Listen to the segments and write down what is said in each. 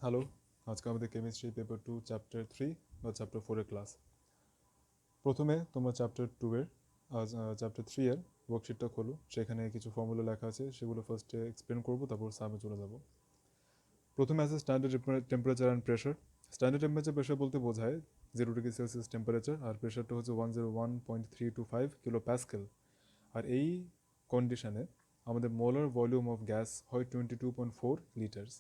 Hello, আজকে আমাদের chemistry paper 2 chapter 3 বা চ্যাপ্টার 4 এর ক্লাস। প্রথমে তোমরা চ্যাপ্টার 2 এর চ্যাপ্টার 3 এর ওয়ার্কশিটটা খোলো। সেখানে কিছু ফর্মুলা লেখা আছে, সেগুলো ফার্স্টে এক্সপ্লেন করবো, তারপর সামনে চলে যাব। প্রথমে আছে standard temperature and pressure. Standard temperature pressure বলতে বোঝায় 0 ডিগ্রি সেলসিয়াস টেম্পারেচার, আর প্রেশারটা হচ্ছে 101.325 কিলো প্যাসকেল। আর এই কন্ডিশনে আমাদের মোলার ভলিউম অফ গ্যাস হয় 22.4 লিটার্স।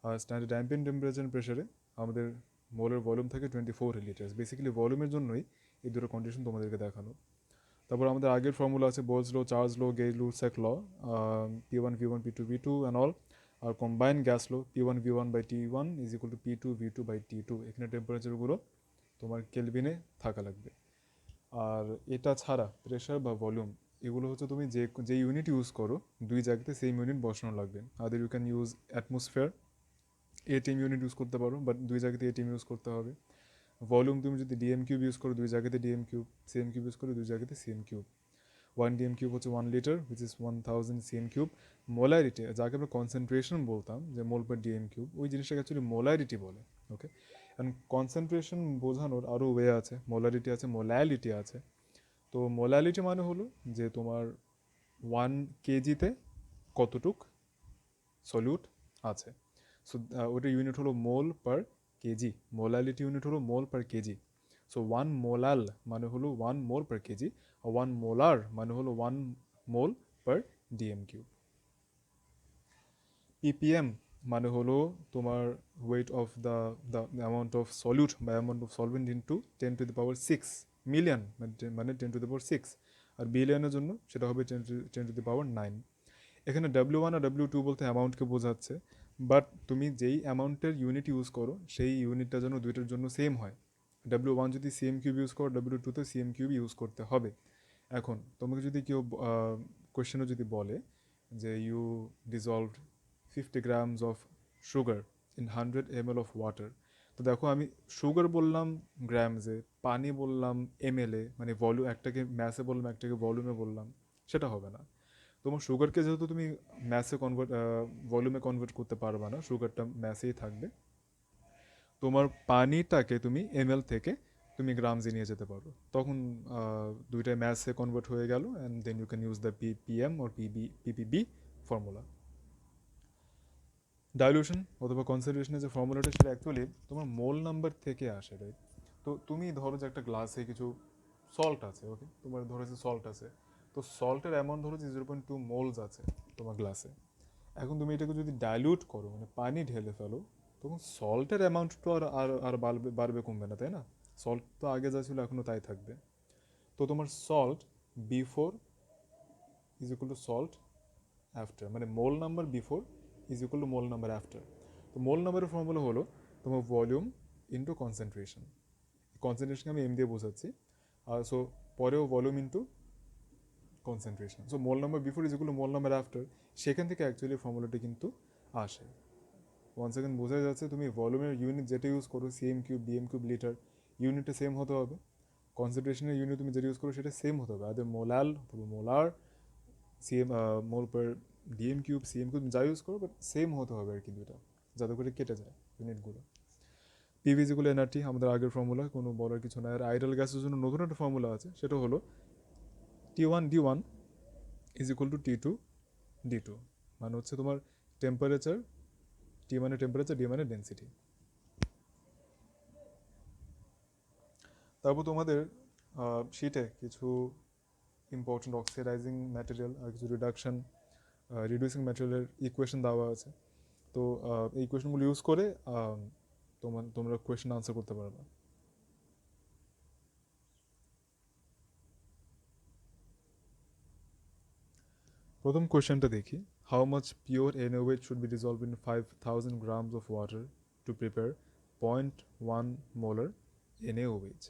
আর স্ট্যান্ডার্ড অ্যাম্বিয়েন্ট টেম্পারেচার প্রেশারে আমাদের মোলের ভলিউম থাকে 24 লিটার্স। বেসিক্যালি ভলিউমের জন্যই এই দুটো কন্ডিশন তোমাদেরকে দেখানো। তারপর আমাদের আগের ফর্মুলা আছে Boyle's law, Charles law, Gay's law, সেক law, P1 V1 P2 V2 and all. আর combine gas law P1 V1/T1 is equal to P2 V2/T2। এখানে টেম্পারেচারগুলো তোমার কেলভিনে থাকা লাগবে। আর এটা ছাড়া প্রেশার বা ভলিউম এগুলো হচ্ছে তুমি যে ইউনিট ইউজ করো দুই জায়গাতে সেম ইউনিট বসানো লাগবে। Other you can use atmosphere, ATM unit use করতে পারো, বাট দুই জায়গাতে এটিএম ইউজ করতে হবে। ভলিউম তুমি যদি ডিএম কিউব ইউজ করো দুই জায়গাতে DM cube, CM cube use করো দুই জায়গাতে সিএম কিউব। 1 ডিএম কিউব হচ্ছে 1 litre, which is 1000 CM cube. Molarity, যাকে আমরা কনসেন্ট্রেশন বলতাম যে মোল পার ডিএম কিউব, ওই জিনিসটাকে অ্যাকচুয়ালি মোলারিটি বলে। ওকে, অ্যান্ড কনসেন্ট্রেশন বোঝানোর আরও ওয়ে আছে, মোলারিটি আছে, মোলালিটি আছে। তো মোলালিটি মানে হলো যে তোমার 1 কেজিতে কতটুক সলিউট আছে। সো ওটা ইউনিট হলো মোল পার কেজি, মোলালিটি ইউনিট হলো মোল পার কেজি। সো 1 মোলাল মানে হলো 1 মোল পার কেজি, আর 1 মোলার মানে হলো 1 mole per dm cube. Ppm মানে হলো তোমার weight of the amount of solute বা amount of solvent into 10⁶ million, মানে 10⁶। আর বিলিয়নের জন্য সেটা হবে 10⁹ এখানে W1 আর W2 বলতে অ্যামাউন্টকে বোঝাচ্ছে, বাট তুমি যেই অ্যামাউন্টের ইউনিট ইউজ করো সেই ইউনিটটা যেন দুইটার জন্য সেম হয়। W1 যদি সিএম কিউব ইউজ করো, W2তে সিএম কিউব ইউজ করতে হবে। এখন তোমাকে যদি কেউ কোয়েশ্চেনও যদি বলে যে you dissolved 50 grams of sugar in 100 ml of water, তো দেখো আমি সুগার বললাম গ্রামসে, পানি বললাম এমএলএ, মানে ভলিউম, একটাকে ম্যাসে বললাম একটাকে ভলিউমে বললাম, সেটা হবে না। তোমার সুগারকে যেহেতু তুমি ম্যাসে ভলিউমে কনভার্ট করতে পারবা না, সুগারটা ম্যাসেই থাকবে। তোমার পানিটাকে তুমি এমএল থেকে তুমি গ্রামসে নিয়ে যেতে পারো, তখন দুইটাই ম্যাসে কনভার্ট হয়ে গেল, and then you can use the PPM or PPB formula. Dilution অথবা কনসেন্ট্রেশনের যে ফর্মুলাটা, সেটা অ্যাকচুয়ালি তোমার মোল নাম্বার থেকে আসে, রাইট? তো তুমি ধরো যে একটা গ্লাসে কিছু সল্ট আছে, ওকে, তোমার ধরো যে সল্ট আছে, তো সল্টের অ্যামাউন্ট ধরো যে 0.2 মোলস আছে তোমার গ্লাসে। এখন তুমি এটাকে যদি ডাইলিউট করো, মানে পানি ঢেলে ফেলো, তখন সল্টের অ্যামাউন্ট তো আর আর আর বাড়বে বাড়বে কমবে না, তাই না? সল্ট তো আগে যা ছিল এখনও তাই থাকবে। তো তোমার salt before is equal to salt after, মানে mole number before is equal to mole number after. তো মোল নাম্বারের ফর্মুলা হলো তোমার ভলিউম ইন্টু কনসেন্ট্রেশন। কনসেন্ট্রেশনকে আমি এম দিয়ে বোঝাচ্ছি, আর সো পরেও volume into concentration. So mole number before is equal to mole number after, সেখান থেকে অ্যাকচুয়ালি ফর্মুলাটি কিন্তু আসে। ওয়ান সেকেন্ড বোঝা যাচ্ছে, তুমি ভলিউমের ইউনিট যেটা ইউজ করো, cm cube, dm cube, litre, ইউনিটটা সেম হতে হবে। কনসেন্ট্রেশনের ইউনিট তুমি যেটা ইউজ করো সেটা সেম হতে হবে, আদের মোলাল অথবা মোলার, সিএম মোল per dm cube, CM cube যা ইউজ করো, বাট সেম হতে হবে আর কি দুইটা, যাতে করে কেটে যায় ইউনিটগুলো। পিভিজিগুলো এনআরটি আমাদের আগের ফর্মুলা, কোনো বলার কিছু না। আর আইডাল গ্যাসের জন্য নতুন একটা ফর্মুলা আছে, সেটা হলো T1 D1 is equal two T2 D2, মানে হচ্ছে তোমার টেম্পারেচার, টি মানে টেম্পারেচার, ডি মানে ডেন্সিটি। তারপর তোমাদের শিটে কিছু ইম্পর্টেন্ট অক্সিডাইজিং ম্যাটেরিয়াল আর কিছু রিডিউসিং ম্যাটেরিয়ালের ইকুয়েশন দেওয়া আছে। তো এই কোয়েশনগুলো ইউজ করে তোমরা কোয়েশন আনসার করতে পারবে। প্রথম কোয়েশনটা দেখি, how much pure NaOH should be dissolved in 5000 grams of water to prepare 0.1 molar NaOH।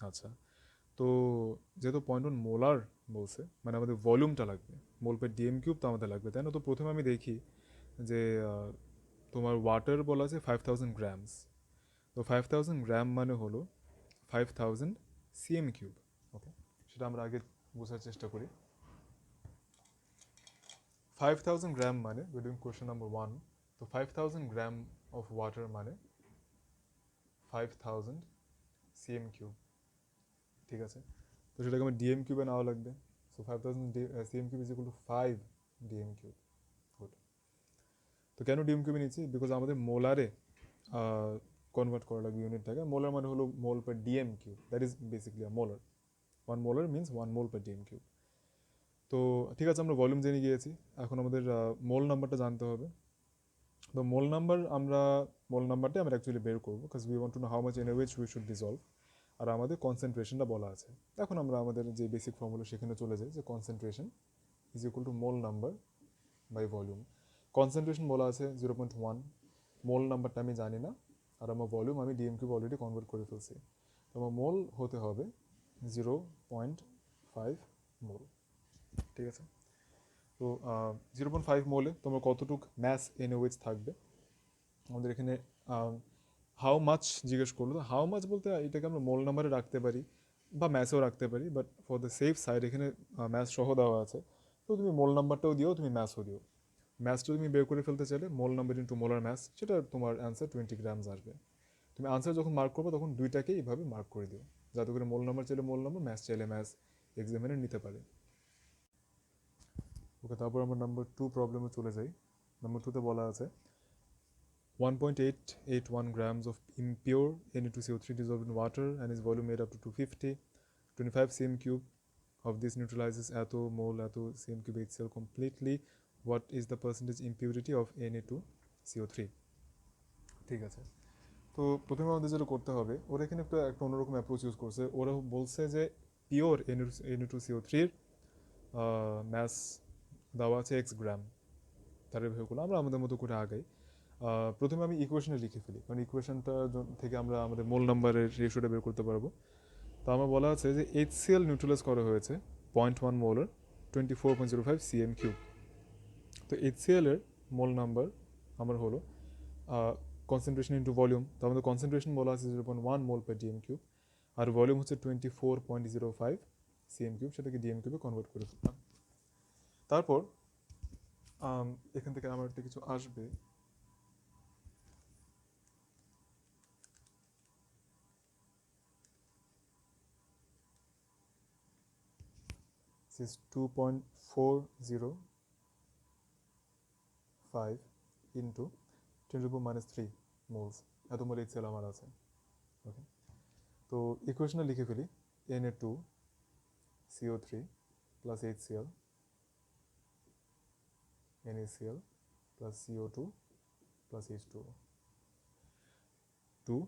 আচ্ছা, তো যেহেতু 0.1 মোলার বলছে, মানে আমাদের ভলিউমটা লাগবে, মোল পার ডিএম কিউব তো আমাদের লাগবে, তাই না? তো প্রথমে আমি দেখি যে তোমার ওয়াটার বলা আছে 5000 গ্রামস। তো 5000 গ্রাম মানে হলো 5000 সিএম কিউব। ওকে, সেটা আমরা আগে বোঝার চেষ্টা করি। 5000 গ্রাম মানে উই ডুইং কোয়েশ্চেন নাম্বার 1, তো 5000 গ্রাম অফ ওয়াটার মানে 5000 সিএম কিউব, ঠিক আছে। তো সেটাকে আমার ডিএম কিউবে নেওয়া লাগবে। So 5000 CM cube is equal two 5 DM cube. Good. তো কেন ডিএম কিউবে নিচ্ছি? বিকজ আমাদের মোলারে কনভার্ট করা লাগবে ইউনিটটাকে। মোলার মানে হলো mole per dm cube, that is basically a molar. 1 molar means 1 mole per dm cube. তো ঠিক আছে, আমরা ভলিউম জেনে গিয়েছি, এখন আমাদের মোল নাম্বারটা জানতে হবে। তো মোল নাম্বারটা আমরা অ্যাকচুয়ালি বের করবো, because we want to know how much NH we should dissolve. আর আমাদের কনসেন্ট্রেশনটা বলা আছে। এখন আমরা আমাদের যে বেসিক ফর্মুলা সেখানে চলে যাই, যে concentration is equal to mole number by volume. Concentration বলা আছে 0.1, মোল নাম্বারটা আমি জানি না, আর আমার ভলিউম আমি ডিএম কিউব অলরেডি কনভার্ট করে ফেলছি। তো আমার মোল হতে হবে 0.5 মোল, ঠিক আছে। তো 0.5 মোলে তোমার কতটুক ম্যাস এনওএইচ থাকবে আমাদের এখানে। হাউ মাচ জিজ্ঞেস করলো, তো হাউ মাচ বলতে এটাকে আমরা মোল নাম্বারে রাখতে পারি বা ম্যাসেও রাখতে পারি, but for the safe side এখানে ম্যাস সহ দেওয়া আছে। তো তুমি মোল নাম্বারটাও দিও, তুমি ম্যাসও দিও। ম্যাসটা তুমি বের করে ফেলতে চাইলে mole number into molar mass, সেটা তোমার অ্যান্সার 20 গ্রামস আসবে। তুমি আনসার যখন মার্ক করবে তখন দুইটাকেই এইভাবে মার্ক করে দিও, যাতে করে মোল নাম্বার চাইলে মোল নাম্বার, ম্যাস চাইলে ম্যাস এক্সামিনার নিতে পারে। ওকে, তারপর আমরা নাম্বার 2 প্রবলেমে চলে যাই। নাম্বার 2তে বলা আছে 1.881 grams of impure Na2CO3 dissolved in water and its volume made up to 250. 25 cm cube of this neutralizes atho mole atho cm cube HCl completely. What is the percentage impurity of Na2CO3? ঠিক আছে। তো প্রথমে আমাদের যেটা করতে হবে, ওরা এখানে একটা অন্যরকম অ্যাপ্রোচ ইউজ করছে। ওরা বলছে যে পিওর Na2CO3 ম্যাস দেওয়া আছে x গ্রাম, তার ভেবেগুলো আমরা আমাদের মতো করে আগাই। প্রথমে আমি ইকুয়েশনে লিখে ফেলি, কারণ ইকুয়েশনটা থেকে আমরা আমাদের মোল নাম্বারের রেশিওটা বের করতে পারবো। তো আমার বলা আছে যে HCl নিউট্রালাইজ করা হয়েছে 0.1 মোলার 24.05 সিএম কিউব। তো HCl এর মোল নাম্বার আমার হলো কনসেন্ট্রেশন ইন্টু ভলিউম। তো আমাদের কনসেন্ট্রেশন বলা আছে 0.1 মোল পার ডিএম কিউব, আর ভলিউম হচ্ছে 24.05 সিএম কিউব, সেটাকে ডিএম কিউবে কনভার্ট করে ফেললাম। তারপর এখান থেকে আমার একটা কিছু আসবে, is 2.405 into 10⁻³ মোলস, এত মোল HCl আমার আছে। ওকে, তো ইকুয়েশনে লিখে ফেলি Na2CO3 plus HCl NaCl plus CO2 plus H2O 2,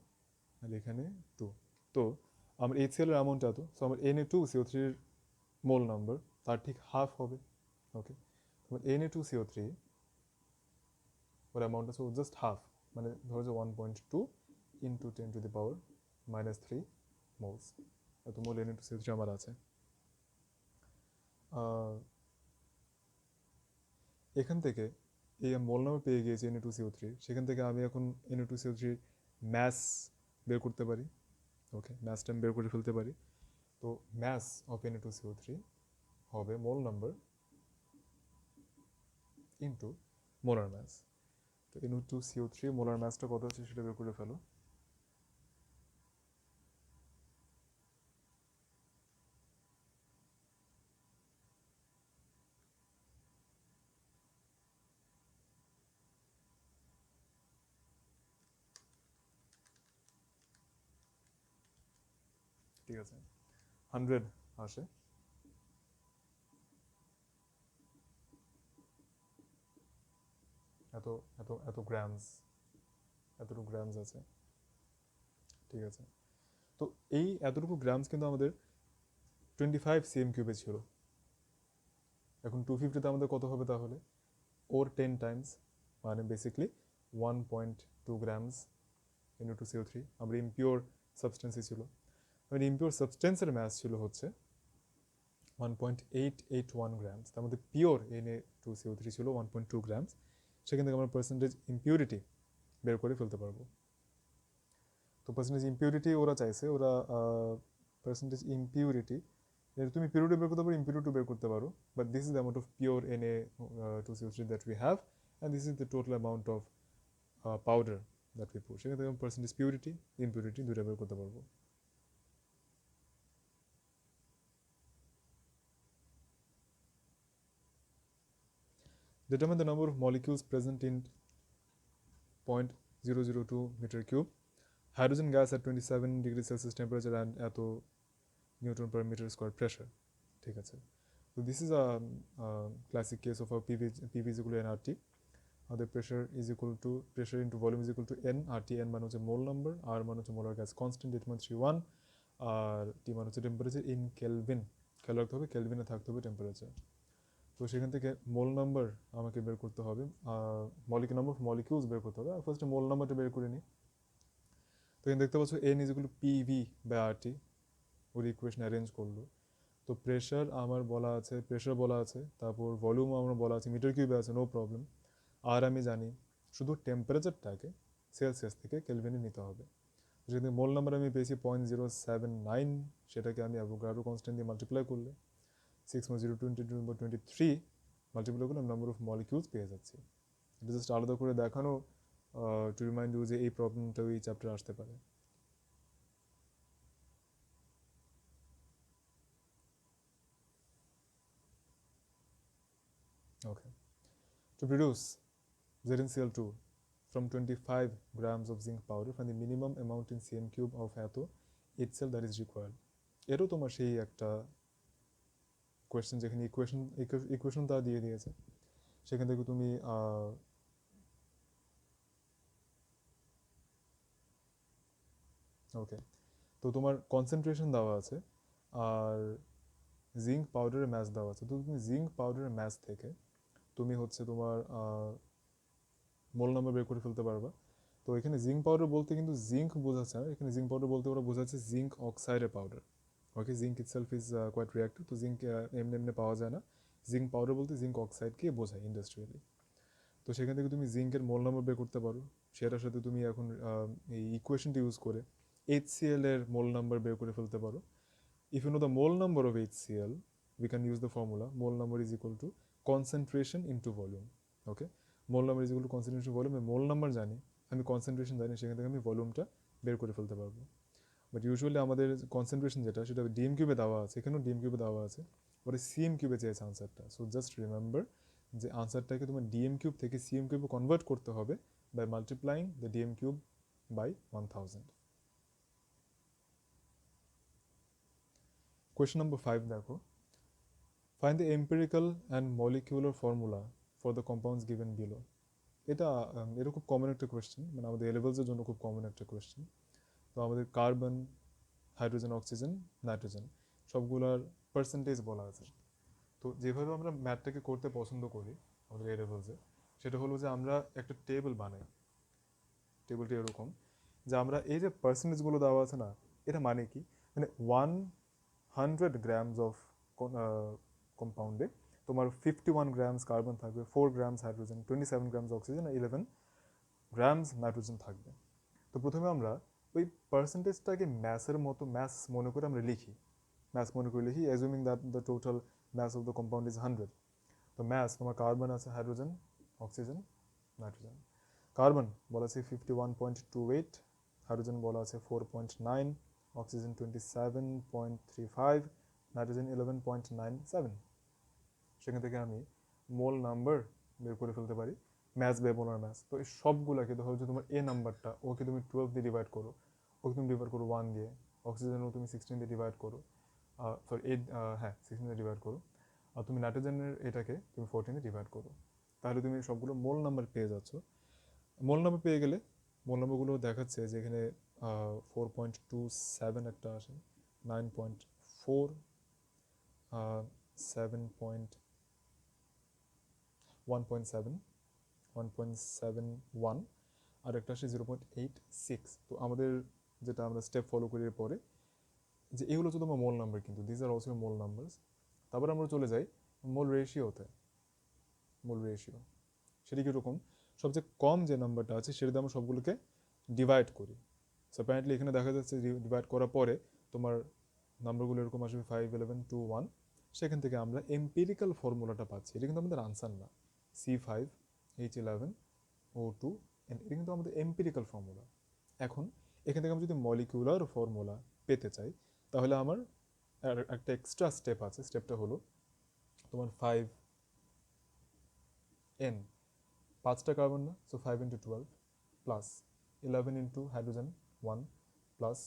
আর এখানে 2। তো আমার HCl এর অ্যামাউন্ট এত, সো আমার Na2CO3 এর মোল নাম্বার তার ঠিক হাফ হবে। ওকে, তোমার Na2CO3 ওর অ্যামাউন্ট আছে জাস্ট হাফ, মানে ধরো যে 1.2 ইন্টু 10⁻³ মোলস, এত মোল Na2CO3 আমার আছে। এখান থেকে এই মোল নাম্বার পেয়ে গিয়েছি Na2CO3, সেখান থেকে আমি এখন Na2CO3 ম্যাস বের করতে পারি। ওকে, ম্যাসটা আমি বের করে ফেলতে পারি। তো ম্যাস অফ Na2CO3 হবে mole number into molar mass. তো Na2CO3 মোলার ম্যাসটা কত আছে সেটা বের করে ফেলো। ঠিক আছে, 100 আসে। এত এত এত গ্রামস, এতটুকু গ্রামস আছে, ঠিক আছে। তো এই এতটুকু গ্রামস কিন্তু আমাদের 25 সিএম কিউবে ছিল। এখন 250তে আমাদের কত হবে তাহলে? ওর 10 টাইমস, মানে বেসিকলি 1.2 গ্রামস Na2CO3। আমরা ইমপিওর সাবস্টেন্সই ছিল, মানে ইমপিওর সাবস্টেন্সের ম্যাস ছিল হচ্ছে 1.881 গ্রামস। তার মধ্যে পিওর Na2CO3 ছিল 1.2 গ্রামস। সেখান থেকে আমরা পার্সেন্টেজ ইমপিউরিটি বের করে ফেলতে পারবো। তো পার্সেন্টেজ ইমপিউরিটি ওরা চাইছে, ওরা পার্সেন্টেজ ইমপিউরিটি, তুমি পিউরিটি বের করতে পারো, ইমপিউরিটি বের করতে পারো, but this is the amount of pure Na2CO3 that we have, and this is the total amount of powder that we put. সেখান থেকে আমি পার্সেন্টেজ পিউরিটি ইমপিউরিটি দুইটা বের করতে পারবো। Determine the number of molecules present in 0.002 meter cube. Hydrogen gas at 27 degrees Celsius temperature and এত Newton per meter square pressure. ঠিক আছে। So this is a classic case of a PV is equal to nRT. The pressure is equal to pressure into volume is equal to n. RT n মানে হচ্ছে মোল number, আর মানে হচ্ছে molar gas constant 8.31, আর টি মানে হচ্ছে temperature in kelvin. খেয়াল রাখতে হবে কেলভিনে থাকতে হবে টেম্পারেচার। তো সেখান থেকে মোল নাম্বার আমাকে বের করতে হবে, নাম্বার অফ মলিকিউলস বের করতে হবে। ফার্স্টে মোল নাম্বারটা বের করে নিই। তো এখানে দেখতে পাচ্ছ N is equal to PV by RT, ওর ইকুয়েশন অ্যারেঞ্জ করলো। তো প্রেশার আমার বলা আছে, প্রেশার বলা আছে, তারপর ভলিউম আমার বলা আছে, মিটার কিউবে আছে, নো প্রবলেম। আর আমি জানি শুধু টেম্পারেচারটাকে সেলসিয়াস থেকে কেলভিনে নিতে হবে। যদি মোল নাম্বার আমি পেয়েছি 0.079, সেটাকে আমি অ্যাভোগাড্রো কনস্ট্যান্ট দিয়ে মাল্টিপ্লাই করলে 6.022/23 মাল্টিপ্লাই করলে আমি নাম্বার অফ মলিকিউলস পেয়ে যাচ্ছি। এটা জাস্ট আলাদা করে দেখানো টু রিমাইন্ড ইউ যে এই প্রবলেমটা ওই চ্যাপ্টারে আসতে পারে। Okay. To produce ZnCl2 from 25 grams of zinc powder, find the minimum amount in cm cube of atho HCl that is required. এরও তোমার সেই একটা কোয়েশ্চেন, যেখানে ইকুয়েশন তারা দিয়ে দিয়েছে, সেখান থেকে তুমি ওকে। তো তোমার কনসেন্ট্রেশন দেওয়া আছে আর জিঙ্ক পাউডারের ম্যাচ দেওয়া আছে। তো তুমি জিঙ্ক পাউডারের ম্যাচ থেকে তুমি হচ্ছে তোমার মোল নাম্বার বের করে ফেলতে পারবা। তো এখানে জিঙ্ক পাউডার বলতে কিন্তু জিঙ্ক বোঝাচ্ছে না, এখানে জিঙ্ক পাউডার বলতে ওরা বোঝাচ্ছে জিঙ্ক অক্সাইডের powder. Okay, zinc itself is quite reactive, তো জিঙ্ক এমনি এমনি পাওয়া যায় না। জিঙ্ক পাউডার বলতে জিঙ্ক অক্সাইডকে বোঝায় ইন্ডাস্ট্রিয়ালি। তো সেখান থেকে তুমি জিঙ্কের মোল নাম্বার বের করতে পারো। সেটার সাথে তুমি এখন এই ইকুয়েশনটি ইউজ করে HCl এর মোল নাম্বার বের করে ফেলতে পারো। If you know the mole number of HCl, we can use the formula mole number is equal to concentration into volume. Okay, mole number is equal to concentration volume. Mole number জানি, আমি concentration জানি, সেখান থেকে আমি ভলিউমটা বের করে ফেলতে পারবো। বাট ইউজুয়ালি আমাদের কনসেন্ট্রেশন যেটা, সেটা ডিএম কিউবে দেওয়া আছে, এখানেও ডিএম কিউবে দেওয়া আছে, ওটা সিএম কিউবে চেয়েছে আনসারটা। সো জাস্ট রিমেম্বার যে আনসারটাকে তোমার ডিএম কিউব থেকে সিএম কিউবে কনভার্ট করতে হবে by multiplying the DM cube by 1000. Question number 5 দেখো, find the empirical and molecular formula for the compounds given below. এটা এটা খুব কমন একটা কোয়েশ্চেন, মানে আমাদের এ লেভেলসের জন্য খুব কমন একটা কোয়েশ্চেন। তো আমাদের কার্বন, হাইড্রোজেন, অক্সিজেন, নাইট্রোজেন সবগুলোর পার্সেন্টেজ বলা আছে। তো যেভাবে আমরা ম্যাথটাকে করতে পছন্দ করি আমাদের এ লেভেলসে, সেটা হলো যে আমরা একটা টেবিল বানাই। টেবিলটি এরকম যে আমরা এই যে পার্সেন্টেজগুলো দেওয়া আছে না, এটা মানে কি, মানে 100 গ্রামস অফ কম্পাউন্ডে তোমার 51 গ্রামস কার্বন থাকবে, 4 grams hydrogen, 27 grams oxygen, 11 grams nitrogen থাকবে। তো প্রথমে আমরা ওই পার্সেন্টেজটাকে ম্যাসের মতো ম্যাস মনে করে আমরা লিখি, ম্যাস মনে করে লিখি, assuming that the total mass of the compound is 100. তো ম্যাস তোমার কার্বন আছে, হাইড্রোজেন, অক্সিজেন, নাইট্রোজেন। কার্বন বলা আছে 51.28, হাইড্রোজেন বলা আছে 4.9, অক্সিজেন 27.35, নাইট্রোজেন 11.97। সেখান থেকে আমি মোল নাম্বার বের করে ফেলতে পারি, ম্যাস বাই মোলার ম্যাস। তো এই সবগুলোকে ধরো যে তোমার এ নাম্বারটা, ওকে তুমি 12 দিয়ে ডিভাইড করো, ওকে তুমি ডিভাইড করো 1 দিয়ে, অক্সিজেনও তুমি 16 দিয়ে ডিভাইড করো, সরি 8, হ্যাঁ 16 দিয়ে ডিভাইড করো, আর তুমি নাইট্রোজেনের এটাকে তুমি 14 দিয়ে ডিভাইড করো। তাহলে তুমি সবগুলো মোল নাম্বার পেয়ে যাচ্ছ। মোল নাম্বার পেয়ে গেলে মোল নাম্বারগুলো দেখাচ্ছে যে এখানে 4.27 একটা আসে, 9.4, 1.7, 1.71, আর একটা আসে 0.86। তো আমাদের যেটা আমরা স্টেপ ফলো করি পরে, যে এগুলো হচ্ছে তোমার মোল নাম্বার, কিন্তু this are also mole numbers. তারপর আমরা চলে যাই মোল রেশিওতে। মোল রেশিও সেটা কীরকম, সবচেয়ে কম যে নাম্বারটা আছে সেটাতে আমরা সবগুলোকে ডিভাইড করি। সো অ্যাপারেন্টলি এখানে দেখা যাচ্ছে ডিভাইড করার পরে তোমার নাম্বারগুলো এরকম আসবে 5, 11, 2, 1। সেখান থেকে আমরা এম্পিরিক্যাল ফর্মুলাটা পাচ্ছি, এটা কিন্তু আমাদের আনসার না। C5H11O2 এটা কিন্তু আমাদের এম্পিরিক্যাল ফর্মুলা। এখন এখান থেকে আমি যদি মলিকুলার ফর্মুলা পেতে চাই তাহলে আমার একটা এক্সট্রা স্টেপ আছে। স্টেপটা হলো তোমার 5n, 5টা কার্বন না, so 5 into 12 plus 11 into hydrogen 1 plus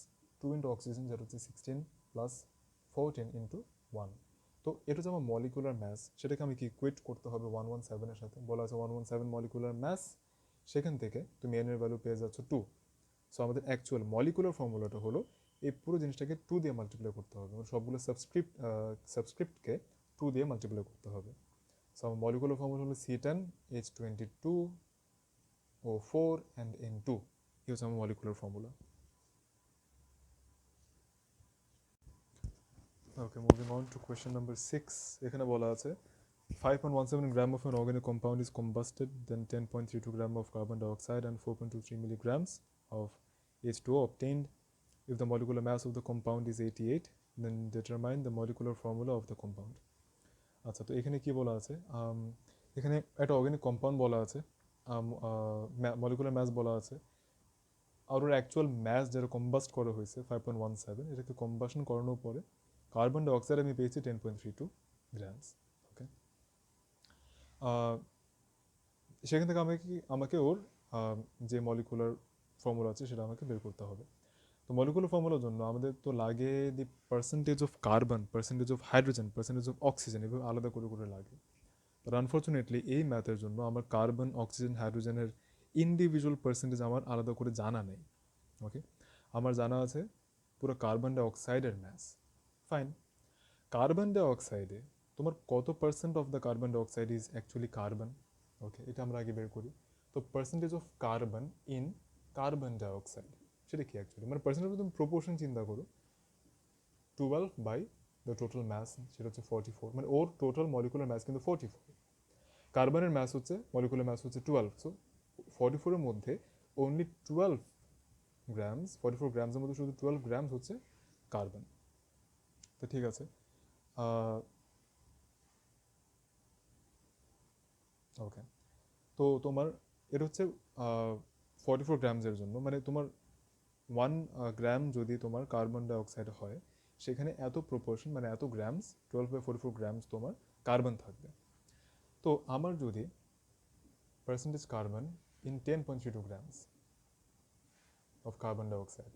2 into oxygen যেটা হচ্ছে 16 প্লাস 14 ইন্টু 1। তো এটা যে আমার মলিকুলার ম্যাস সেটাকে আমি কি ইকুয়েট করতে হবে 117 এর সাথে। বলা আছে 117 মলিকুলার ম্যাস, সেখান থেকে তুমি এন এর ভ্যালু পেয়ে যাচ্ছ 2। সো আমাদের অ্যাকচুয়াল মলিকুলার ফর্মুলাটা হলো এই পুরো জিনিসটাকে 2 দিয়ে মাল্টিপ্লাই করতে হবে, মানে সবগুলো সাবস্ক্রিপ্টকে 2 দিয়ে মাল্টিপ্লাই করতে হবে। সো আমার মলিকুলার ফর্মুলা হলো C10 H22O4 and N2। এই হচ্ছে আমার molecular formula. Okay, moving on to question number 6। এখানে বলা আছে 5.17 gram of an organic compound is combusted, then 10.32 gram of carbon dioxide and 4.23 milligrams of H2O obtained. If the molecular mass of the compound is 88, then determine the molecular formula of the compound. আচ্ছা, তো এখানে কি বলা আছে, এখানে একটা organic compound বলা আছে, মলিকুলার ম্যাস বলা আছে, আর ওর অ্যাকচুয়াল ম্যাস যেটা কম্বাস্ট করা হয়েছে 5.17, এটাকে কম্বাসন করানোর পরে কার্বন ডাইঅক্সাইড আমি পেয়েছি 10.32 গ্রামস। ওকে, সেখান থেকে আমাকে ওর যে মলিকুলার ফর্মুলা আছে সেটা আমাকে বের করতে হবে। তো মলিকুলার ফর্মুলার জন্য আমাদের তো লাগে the percentage of carbon, percentage of hydrogen, percentage of oxygen, এভাবে আলাদা করে করে লাগে। বাট আনফর্চুনেটলি এই ম্যাথের জন্য আমার কার্বন, অক্সিজেন, হাইড্রোজেনের ইন্ডিভিজুয়াল পার্সেন্টেজ আমার আলাদা করে জানা নেই। ওকে, আমার জানা আছে পুরো কার্বন ডাইঅক্সাইডের ম্যাস। ফাইন, কার্বন ডাইঅক্সাইডে তোমার কত percent of the carbon dioxide is actually carbon. Okay, এটা আমরা আগে বের করি। তো percentage of carbon in carbon dioxide সেটা কি অ্যাকচুয়ালি, মানে পার্সেন্টেজ তুমি প্রপোর্শন চিন্তা করো, 12 বাই দ্য টোটাল ম্যাস, সেটা হচ্ছে 44, মানে ওর টোটাল মলিকুলার ম্যাস কিন্তু 44। কার্বনের ম্যাস হচ্ছে, মলিকুলার ম্যাস হচ্ছে 12, সো 44-এর মধ্যে অনলি 12 গ্রামস, 44 গ্রামসের মধ্যে শুধু 12 গ্রামস হচ্ছে কার্বন। তো ঠিক আছে, ওকে, তো তোমার এটা হচ্ছে 44 গ্রামসের জন্য, মানে তোমার 1 গ্রাম যদি তোমার কার্বন ডাইঅক্সাইড হয় সেখানে এত প্রপোর্শন, মানে এত গ্রামস, 12/44 গ্রামস তোমার কার্বন থাকবে। তো আমার যদি percentage carbon in 10.32 grams of carbon dioxide,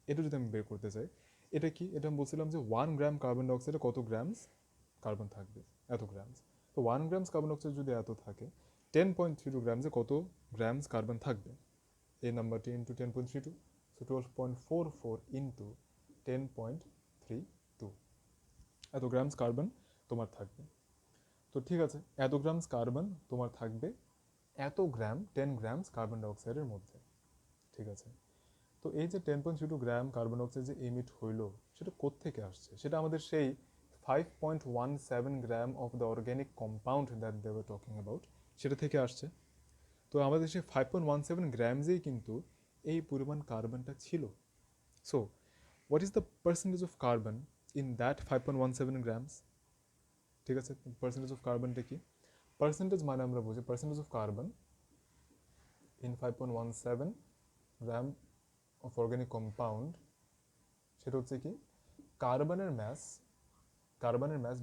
এটা যদি আমি বের করতে চাই, এটা কি, এটা আমি বলছিলাম যে 1 গ্রাম কার্বন ডাইঅক্সাইডে কত গ্রামস কার্বন থাকবে, এত গ্রামস। তো 1 গ্রামস কার্বন ডাইঅক্সাইড যদি এত থাকে, 10.32 গ্রামসে কত গ্রামস কার্বন থাকবে, এই নাম্বারটি ইন্টু 10.32, সো 12.44 ইন্টু 10.32, এত গ্রামস কার্বন তোমার থাকবে। তো ঠিক আছে, এত গ্রামস কার্বন তোমার থাকবে এত গ্রাম 10 গ্রামস কার্বন ডাইঅক্সাইডের মধ্যে। ঠিক আছে, তো এই যে 10.32 গ্রাম কার্বন ডাইঅক্সাইড যে এমিট হইলো সেটা কোত্থেকে আসছে, সেটা আমাদের সেই 5.17 gram of the organic compound that they were talking about, সেটা থেকে আসছে। তো আমাদের সেই 5.17 গ্রামসেই কিন্তু এই পরিমাণ কার্বনটা ছিল। So what is the percentage of carbon in that 5.17 grams? ঠিক আছে, পার্সেন্টেজ অফ কার্বনটা কি, পার্সেন্টেজ মানে আমরা বুঝি percentage of carbon in 5.17 gram of organic compound, সেটা হচ্ছে কি কার্বনের ম্যাস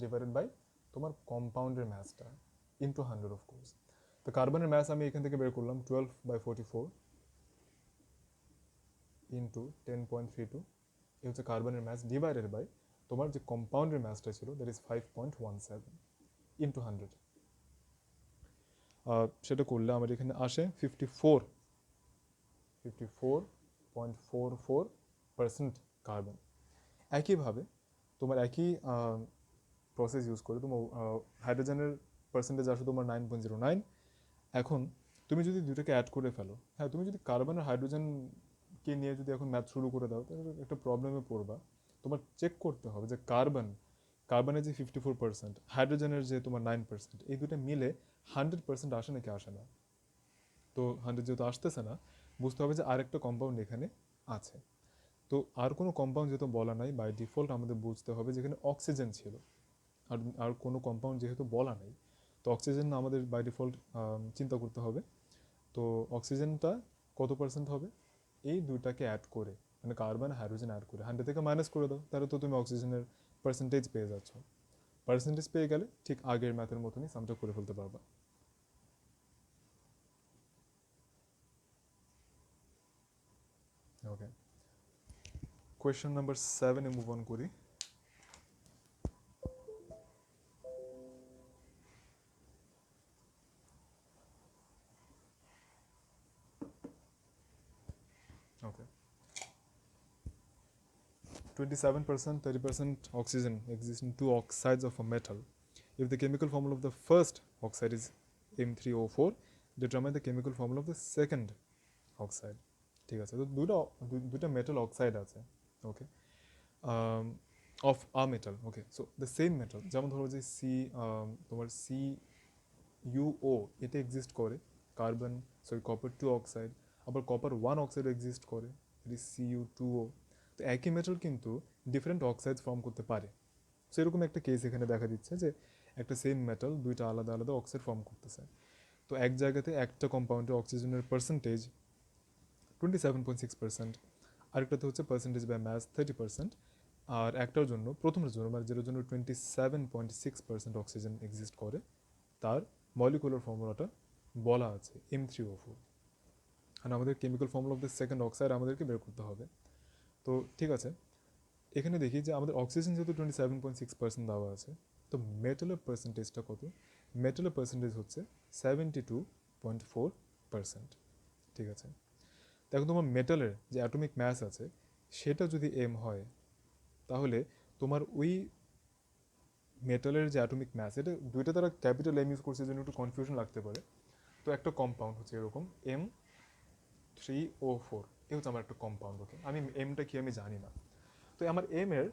ডিভাইডেড বাই তোমার কম্পাউন্ডের ম্যাসটা ইন্টু 100 অফ কোর্স। তো কার্বনের ম্যাস আমি এখান থেকে বের করলাম 12/44 ইন্টু 10.32, এই হচ্ছে কার্বনের ম্যাস ডিভাইডেড বাই তোমার যে কম্পাউন্ডের ম্যাসটা ছিল দ্যাট ইজ 5.17 ইন্টু 100। সেটা করলে আমার এখানে আসে 54.44% কার্বন। একইভাবে তোমার একই প্রসেস ইউজ করে তোমার হাইড্রোজেনের পার্সেন্টেজ আসে তোমার 9.09। এখন তুমি যদি দুটোকে অ্যাড করে ফেলো, হ্যাঁ, তুমি যদি কার্বন আর হাইড্রোজেনকে নিয়ে যদি এখন ম্যাথ শুরু করে দাও তাহলে একটা প্রবলেমে পড়বা। তোমার চেক করতে হবে যে কার্বনের যে 54%, হাইড্রোজেনের যে তোমার 9%, এই দুটো মিলে 100% আসে নাকি আসে না। তো 100 যেহেতু আসতেছে না, বুঝতে হবে যে আরেকটা কম্পাউন্ড এখানে আছে। তো আর কোনো কম্পাউন্ড যেহেতু বলা নাই, বাই ডিফল্ট আমাদের বুঝতে হবে যেখানে অক্সিজেন ছিল। আর কোনো কম্পাউন্ড যেহেতু বলা নেই, তো অক্সিজেন আমাদের বাই ডিফল্ট চিন্তা করতে হবে। তো তো অক্সিজেনটা কত পার্সেন্ট হবে, এই দুইটাকে অ্যাড করে মানে কার্বন হাইড্রোজেন অ্যাড করে 100 থেকে মাইনাস করে দাও, তাহলে তো তুমি অক্সিজেনের পার্সেন্টেজ পেয়ে যাচ্ছ। পার্সেন্টেজ পেয়ে গেলে ঠিক আগের ম্যাথের মতনই সামটা করে ফেলতে পারবা। ওকে, কোয়েশ্চেন নাম্বার 7 মুভ অন করি। ওকে, 27%, 30% oxygen exists in two oxides of a metal. If the chemical formula of the first oxide is M3O4, determine the chemical formula of the second oxide. ঠিক আছে, তো দুইটা মেটাল অক্সাইড আছে। Okay, of a metal. Okay, so the same metal, যেমন ধরো যে তোমার CuO এটা এক্সিস্ট করে, কার্বন কপার 2 অক্সাইড, আবার কপার 1 অক্সাইড এক্সিস্ট করে, ইট ইজ Cu2O। তো একই মেটাল কিন্তু ডিফারেন্ট অক্সাইড ফর্ম করতে পারে। সো এরকম একটা কেস এখানে দেখা দিচ্ছে যে একটা সেম মেটাল দুইটা আলাদা আলাদা অক্সাইড ফর্ম করতেছে। তো এক জায়গাতে একটা কম্পাউন্ডে অক্সিজেনের পার্সেন্টেজ 27.6%, আরেকটাতে হচ্ছে পার্সেন্টেজ বাই ম্যাস 30%, আর একটার জন্য প্রথমের জন্য মানে যেটার জন্য 27.6% অক্সিজেন এক্সিস্ট করে, তার মলিকুলার ফর্মুলাটা বলা আছে M3O4। আর আমাদের chemical formula of the second oxide আমাদেরকে বের করতে হবে। তো ঠিক আছে, এখানে দেখি যে আমাদের অক্সিজেন যেহেতু 27.6% দেওয়া আছে, তো মেটালের পার্সেন্টেজটা কত? মেটালের পার্সেন্টেজ হচ্ছে 72.4%। ঠিক আছে, দেখো তোমার মেটালের যে অ্যাটমিক ম্যাস আছে সেটা যদি M হয়, তাহলে তোমার ওই মেটালের যে অ্যাটমিক ম্যাস, এটা দুইটা তারা ক্যাপিটাল M ইউজ করছে জন্য একটু কনফিউশন লাগতে পারে। তো একটা কম্পাউন্ড হচ্ছে এরকম M3O4, এ হচ্ছে আমার একটা কম্পাউন্ড। ওকে, আমি এমটা কি আমি জানি না। তো আমার এম এর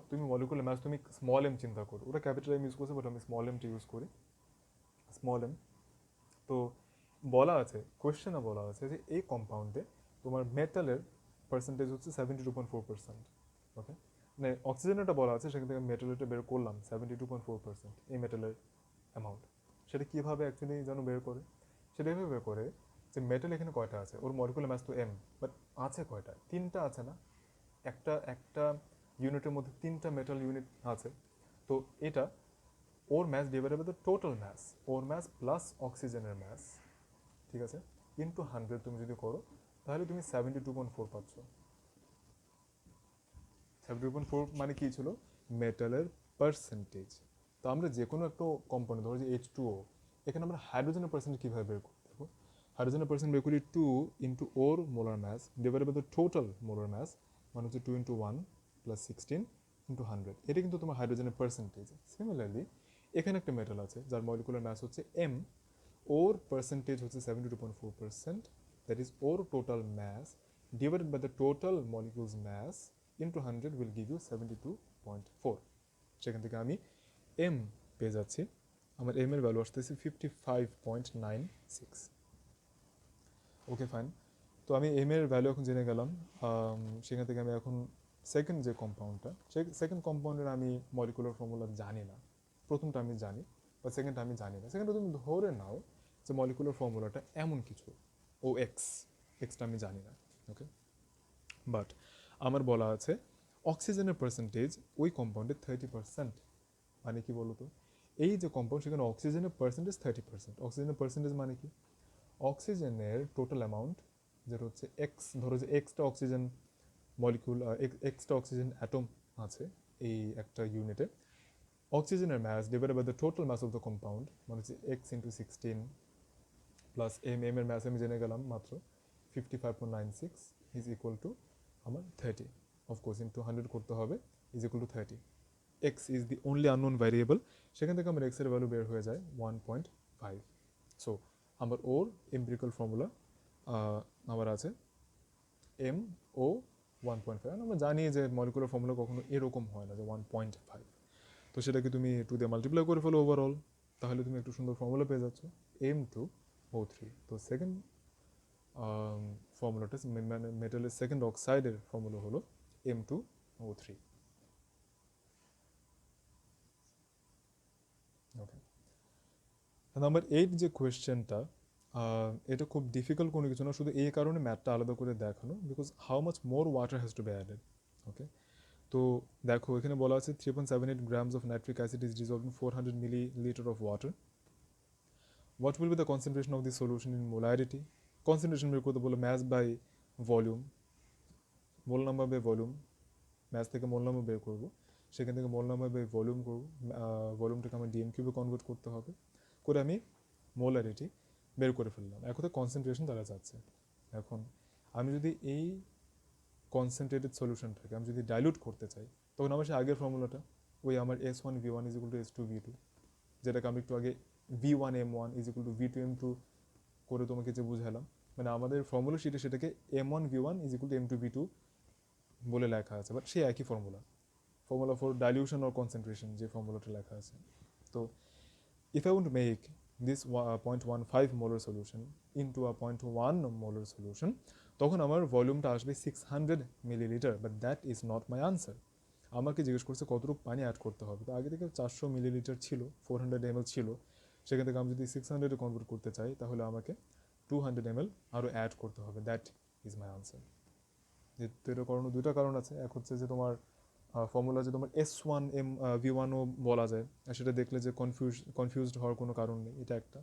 তুমি মলিকুলার ম্যাস তুমি স্মল এম চিন্তা করো, ওটা ক্যাপিটাল এম ইউজ করছে, বাট আমি স্মল এমটা ইউজ করি, স্মল এম। তো বলা আছে, কোয়েশ্চেনে বলা আছে যে এই কম্পাউন্ডে তোমার মেটালের পার্সেন্টেজ হচ্ছে 72.4%। ওকে, মানে অক্সিজেনেরটা বলা আছে, সেখান থেকে মেটালেরটা বের করলাম 72.4% এই মেটালের অ্যামাউন্ট। সেটা কীভাবে অ্যাকচুয়ালি যেন বের করে, সেটা এভাবে বের করে যে মেটাল এখানে কয়টা আছে, ওর মলিকুলার ম্যাস তো এম, বাট আছে কয়টা, তিনটা আছে না, একটা একটা ইউনিটের মধ্যে তিনটা মেটাল ইউনিট আছে। তো এটা ওর mass divided by the total mass, ওর ম্যাস প্লাস অক্সিজেনের ম্যাস, ঠিক আছে, ইন্টু 100 তুমি যদি করো, তাহলে তুমি 72.4 পাচ্ছ। 72.4 মানে কি ছিল, মেটালের পার্সেন্টেজ। তো আমরা যে কোনো একটা কম্পাউন্ড, ধরো যে H2O, এখানে আমরা হাইড্রোজেনের পার্সেন্টেজ কীভাবে বের করতে পারবো? হাইড্রোজেনের পার্সেন্ট বের করি 2 ইন্টু ওর molar mass divided by the total molar mass, মানে হচ্ছে 2 ইন্টু 1 প্লাস 16 ইন্টু 100, এটা কিন্তু তোমার হাইড্রোজেনের পার্সেন্টেজ। সিমিলারলি এখানে একটা মেটাল আছে যার মলিকুলার ম্যাস হচ্ছে M, ওর পার্সেন্টেজ হচ্ছে 72.4%, দ্যাট ইজ ওর total mass divided by the total molecules mass into 100 will give you 72.4। সেখান থেকে আমি এম পেয়ে যাচ্ছি, আমার এম এর ভ্যালু আসতেছে 55.96। ওকে ফাইন, তো আমি এম এর ভ্যালু এখন জেনে গেলাম। সেখান থেকে আমি এখন সেকেন্ড যে কম্পাউন্ডটা, সেই সেকেন্ড কম্পাউন্ডের আমি মলিকুলার ফর্মুলা জানি না। প্রথমটা আমি জানি, বা সেকেন্ডটা আমি জানি না। সেকেন্ডটা তুমি ধরে নাও যে মলিকুলার ফর্মুলাটা এমন কিছু, ও এক্সটা আমি জানি না। ওকে, বাট আমার বলা আছে অক্সিজেনের পার্সেন্টেজ ওই কম্পাউন্ডে 30%। মানে কি বলতো, এই যে কম্পাউন্ড সেখানে অক্সিজেনের পার্সেন্টেজ 30%। অক্সিজেনের পার্সেন্টেজ মানে কি, অক্সিজেনের টোটাল অ্যামাউন্ট যেটা হচ্ছে এক্স, ধরো যে এক্সটা অক্সিজেন মলিকুল, এক্সটা অক্সিজেন অ্যাটম আছে এই একটা ইউনিটে, অক্সিজেনের mass divided by the total mass of the compound, মানে হচ্ছে এক্স ইন্টু 16 প্লাস এম এর ম্যাস আমি জেনে গেলাম মাত্র 55.96 ইজ ইকুয়াল টু আমার 30, অফকোর্স ইন্টু 100 করতে হবে, is equal two 30। X is the only unknown variable, সেখান থেকে আমার এক্সের ভ্যালু বের হয়ে যায় 1.5। সো আমার ওর এম্পিরিক্যাল ফর্মুলা আমার আছে এম ও 1.5। আমরা জানি যে মলিকুলার ফর্মুলা কখনো এরকম হয় না যে 1.5, তো সেটাকে তুমি 2 দিয়ে মাল্টিপ্লাই করে ফেলো ওভারঅল, তাহলে তুমি একটু সুন্দর ফর্মুলা পেয়ে যাচ্ছ M2O3। তো সেকেন্ড ফর্মুলাটা মানে মেটালের সেকেন্ড অক্সাইডের ফর্মুলা হলো M2O3। ওকে, নাম্বার 8 যে কোয়েশ্চেনটা, এটা খুব ডিফিকাল্ট কোনো কিছু না, শুধু এই কারণে ম্যাথটা আলাদা করে দেখানো, because how much more water has to be added. Okay, তো দেখো এখানে বলা আছে 3.78 grams of nitric acid is dissolved in 400 milliliter of water. What will be the concentration of this solution in molarity? Concentration বের করতে বলো mass by volume, mole number by volume, mass থেকে mole number বের করবো, সেখান থেকে mole number by volume করবো, ভলিউমটাকে আমার ডিএম কিউবে কনভার্ট করতে হবে, করে আমি মোলারিটি বের করে ফেললাম। এখন তো কনসেন্ট্রেশন তারা যাচ্ছে। এখন আমি যদি এই কনসেন্ট্রেটেড সলিউশনটাকে আমি যদি ডাইলুট করতে চাই, তখন আমার সে আগের ফর্মুলাটা, ওই আমার S1V1 = S2V2, যেটাকে আমি একটু আগে V1M1 = V2M2 করে তোমাকে যে বুঝালাম, মানে আমাদের ফর্মুলা শিটে সেটাকে M1V1 = M2V2 বলে লেখা আছে, বাট সেই একই formula for dilution or concentration যে ফর্মুলাটা লেখা আছে। তো if I want to make this 0.15 molar solution into a 0.1 molar solution, তখন আমার ভলিউমটা আসবে 600 millilitre, but that is not my answer. আমাকে জিজ্ঞেস করছে কতটুকু পানি অ্যাড করতে হবে, তো আগে থেকে 400 মিলিলিটার ছিল, 400 ml ছিল, সেখান থেকে আমি যদি 600-এ কনভার্ট করতে চাই তাহলে আমাকে 200 ml আরও অ্যাড করতে হবে, দ্যাট ইজ মাই আনসার। যেহেতু এটা করানো দুইটা কারণ আছে, এক হচ্ছে যে তোমার ফর্মুলা যে তোমার S1V1ও বলা যায়, আর সেটা দেখলে যে কনফিউজড হওয়ার কোনো কারণ নেই, এটা একটা।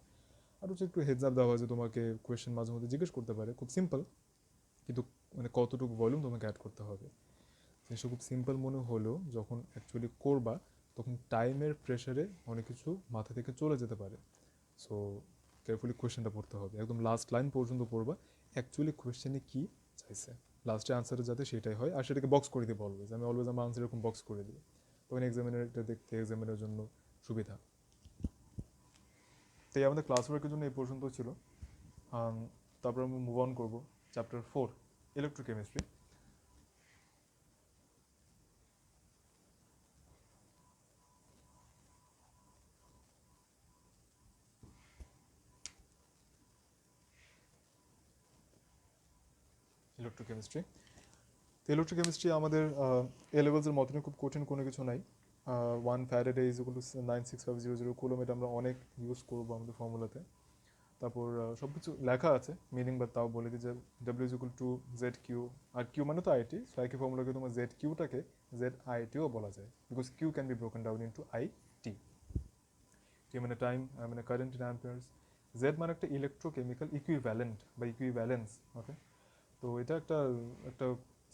আর হচ্ছে একটু হেডস আপ দেওয়া হয় যে তোমাকে কোয়েশ্চেন মাঝে মধ্যে জিজ্ঞেস করতে পারে, খুব সিম্পল, কিন্তু মানে কতটুকু ভলিউম তোমাকে অ্যাড করতে হবে। জিনিসটা খুব সিম্পল মনে হলেও যখন অ্যাকচুয়ালি করবা তখন টাইমের প্রেশারে অনেক কিছু মাথা থেকে চলে যেতে পারে। সো কেয়ারফুলি কোয়েশ্চেনটা পড়তে হবে, একদম লাস্ট লাইন পর্যন্ত পড়বা অ্যাকচুয়ালি কোয়েশ্চেনে কী চাইছে, লাস্টে আনসারে যাতে সেটাই হয়, আর সেটাকে বক্স করে দিই অলওয়েজ, আমি অলওয়েজ আমার আনসার এরকম বক্স করে দিই, তখন এক্সামিনারটা দেখতে এক্সামিনের জন্য সুবিধা। তাই আমাদের ক্লাস ওয়ার্কের জন্য এই পর্যন্ত ছিল। তারপর আমি মুভ অন করবো চ্যাপ্টার 4, ইলেকট্রোকেমিস্ট্রি। ইলেকট্রোকেমিস্ট্রি আমাদের এ লেভেলসের মতনই খুব কঠিন কোনো কিছু নাই। 1 ফ্যারাডে = 96500 কুলম, এটা আমরা অনেক ইউজ করবো আমাদের ফর্মুলাতে। তারপর সব কিছু লেখা আছে মিনিং, বা তাও বলে দিই যে W = ZQ, আর কিউ মানে তো আইটি, সো একই ফর্মুলাকে তোমার ZQটাকে ZITও বলা যায়, because Q can be broken down into IT। T মানে টাইম, মানে কারেন্ট ইন অ্যাম্পিয়ার্স, জেড মানে একটা ইলেকট্রোকেমিক্যাল ইকুইভ্যালেন্ট বা ইকুইভ্যালেন্স। ওকে, তো এটা একটা একটা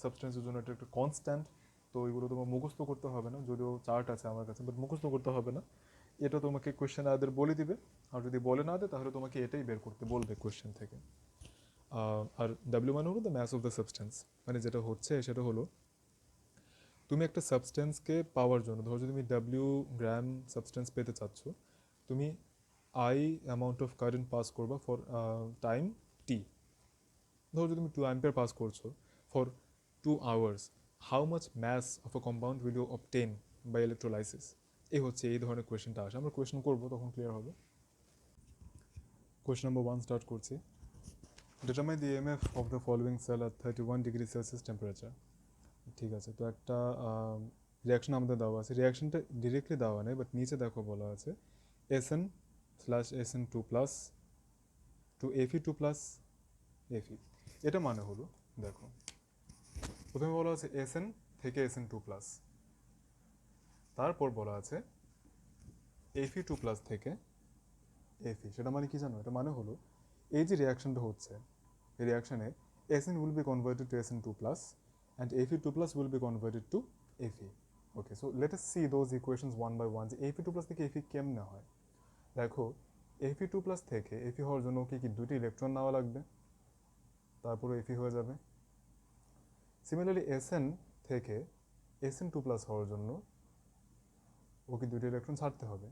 সাবস্টেন্সের জন্য এটা একটা কনস্ট্যান্ট। তো এগুলো তোমার মুখস্থ করতে হবে না, যদিও চার্ট আছে আমার কাছে, বাট মুখস্থ করতে হবে না, এটা তোমাকে কোয়েশ্চেন আদের বলে দিবে, আর যদি বলে না দেয় তাহলে তোমাকে এটাই বের করতে বলবে কোয়েশ্চেন থেকে। আর ডাব্লিউ মানে হলো the mass of the substance, মানে যেটা হচ্ছে সেটা হলো তুমি একটা সাবস্টেন্সকে পাওয়ার জন্য, ধরো যদি তুমি ডাব্লিউ গ্রাম সাবস্টেন্স পেতে চাচ্ছ, তুমি I amount of current pass করবা ফর টাইম টি। ধরো যদি তুমি 2 অ্যাম্পিয়ার পাস করছো for 2 hours, how much mass of a compound will you obtain by electrolysis? এই হচ্ছে এই ধরনের কোয়েশ্চেনটা আসে, আমরা কোয়েশ্চেন করবো তখন ক্লিয়ার হবে। কোয়েশ্চেন নাম্বার 1 স্টার্ট করছি। Determine the EMF of the following cell at 31 degree Celsius temperature. ঠিক আছে, তো একটা রিয়াকশন আমাদের দেওয়া আছে, রিয়াকশনটা ডিরেক্টলি দেওয়া নেই, বাট নিচে দেখো বলা আছে SN/SN2+ টু Fe2+ Fe। এটা মানে হলো, দেখো প্রথমে বলা আছে SN থেকে SN2+, তারপর বলা আছে Fe2+ থেকে Fe। সেটা মানে কি জানো? এটা মানে হলো এই যে রিয়াকশনটা হচ্ছে, এই রিয়াকশনে SN will be converted to SN2+ and Fe2+ will be converted to Fe. Okay, so let us see those equations one by one, যে Fe2+ থেকে Fe কেমনে হয়। দেখো Fe2+ থেকে Fe হওয়ার জন্য কি দুটি ইলেকট্রন নেওয়া লাগবে, তারপরে Fe হয়ে যাবে। সিমিলারলি SN থেকে SN2+ হওয়ার জন্য ওকে দুটি ইলেকট্রন ছাড়তে হবে।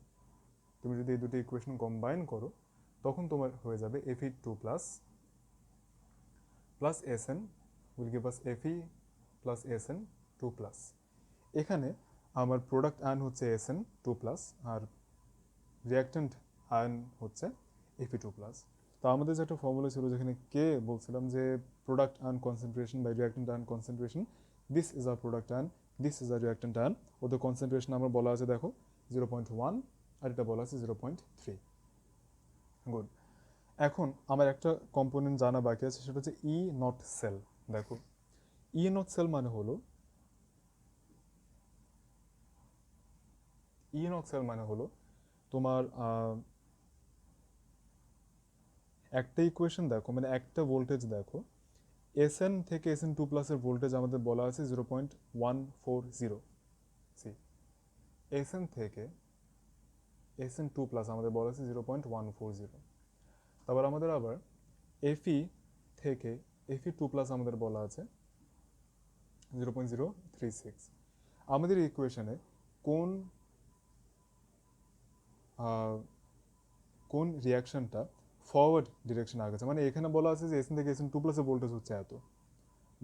তুমি যদি এই দুটি ইকুয়েশন কম্বাইন করো তখন তোমার হয়ে যাবে Fe2+ plus SN will give us Fe+ SN2+। এখানে আমার প্রোডাক্ট আয়ন হচ্ছে SN2+, আর রিয়াক্ট্যান্ট আয়ন হচ্ছে Fe2+। তো আমাদের যে একটা ফর্মুলা ছিল যেখানে কে বলছিলাম যে product ion concentration by reactant ion concentration, this is our product ion, this is our reactant ion. ওদের কনসেন্ট্রেশন আমরা বলা আছে দেখো 0.1, আর এটা বলা আছে 0.3। গুড। এখন আমার একটা কম্পোনেন্ট জানা বাকি আছে, সেটা হচ্ছে ই নট সেল। দেখো ই নট সেল মানে হলো ই নট সেল মানে হলো তোমার একটা ইকুয়েশন দেখো, মানে একটা ভোল্টেজ দেখো, এসএন থেকে এসএন টু প্লাসের ভোল্টেজ আমাদের বলা আছে 0.140। সি এসএন থেকে এসএন টু প্লাস আমাদের বলা আছে 0.140। তারপর আমাদের আবার এফই থেকে এফই টু প্লাস আমাদের বলা আছে 0.036। আমাদের ইকুয়েশনে কোন কোন রিয়াকশনটা ফরওয়ার্ড ডিরেকশন আগেছে, মানে এখানে বলা আছে যে এসএন থেকে এসএন টু প্লাসের ভোল্টেজ হচ্ছে এত,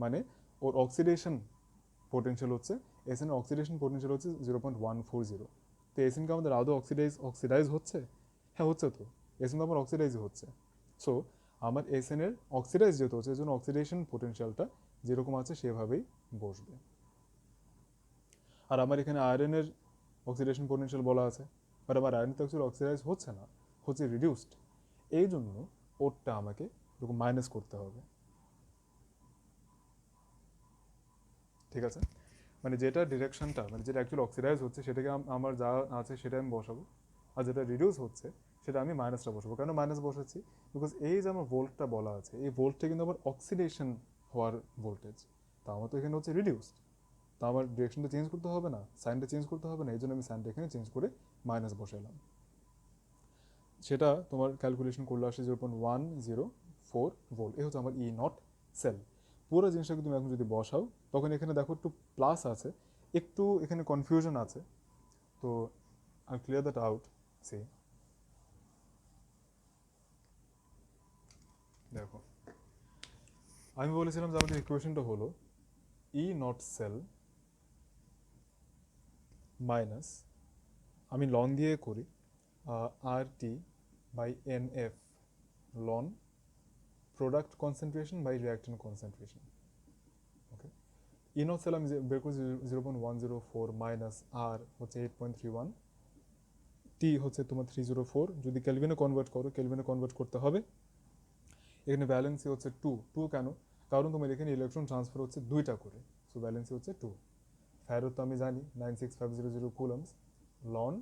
মানে ওর অক্সিডেশন পোটেনশিয়াল হচ্ছে, এসএন এর অক্সিডেশন পোটেনশিয়াল হচ্ছে 0.140। তো এসএনকে আমাদের আদৌ অক্সিডাইজ হচ্ছে? হ্যাঁ হচ্ছে তো, এসএন তো আমার অক্সিডাইজই হচ্ছে। সো আমার এসএন এর অক্সিডাইজ যেহেতু হচ্ছে, এই জন্য অক্সিডেশন পোটেনশিয়ালটা যেরকম আছে সেভাবেই বসবে। আর আমার এখানে আয়রন এর অক্সিডেশন পোটেনশিয়াল বলা আছে, বাট আমার আয়রন তো অ্যাকচুয়ালি অক্সিডাইজ হচ্ছে না, হচ্ছে রিডিউসড। এই জন্য ওরটা আমাকে এরকম মাইনাস করতে হবে। ঠিক আছে, মানে যেটা ডিরেকশনটা, মানে যেটা অ্যাকচুয়ালি অক্সিডাইজ হচ্ছে সেটাকে আমার যা আছে সেটা আমি বসাবো, আর যেটা রিডিউস হচ্ছে সেটা আমি মাইনাসটা বসাবো। কেন মাইনাস বসাচ্ছি? বিকজ এই যে আমার ভোল্টটা বলা আছে, এই ভোল্টটা কিন্তু আবার অক্সিডেশন হওয়ার ভোল্টেজ, তা আমার তো এখানে হচ্ছে রিডিউসড, তা আমার ডিরেকশনটা চেঞ্জ করতে হবে না, সাইনটা চেঞ্জ করতে হবে না, এই জন্য আমি সাইনটা এখানে চেঞ্জ করে মাইনাস বসালাম। সেটা তোমার ক্যালকুলেশন করলে আসে 0.104 ভোল্ট। এই হচ্ছে আমার ই নট সেল। পুরো জিনিসটাকে তুমি এখন যদি বসাও, তখন এখানে দেখো একটু প্লাস আছে, একটু এখানে কনফিউশন আছে। তো I clear that out. See দেখো, আমি বলেছিলাম যে আমাদের ইকুয়েশনটা হলো ই নট সেল মাইনাস, আমি লন দিয়ে করি, আর T by N F, ln product concentration by reactant concentration. Okay, E naught cell আমি বের করছি 0.104 মাইনাস আর হচ্ছে 8.31, টি হচ্ছে তোমার 304, যদি কেলভিনে কনভার্ট করো, কেলভিনে কনভার্ট করতে হবে। এখানে ব্যালেন্সি হচ্ছে 2 কেন? কারণ তোমার এখানে ইলেকট্রন ট্রান্সফার হচ্ছে দুইটা করে, সো ব্যালেন্সি হচ্ছে 2। ফ্যারত তো আমি জানি 96500 কুলম্বস। লন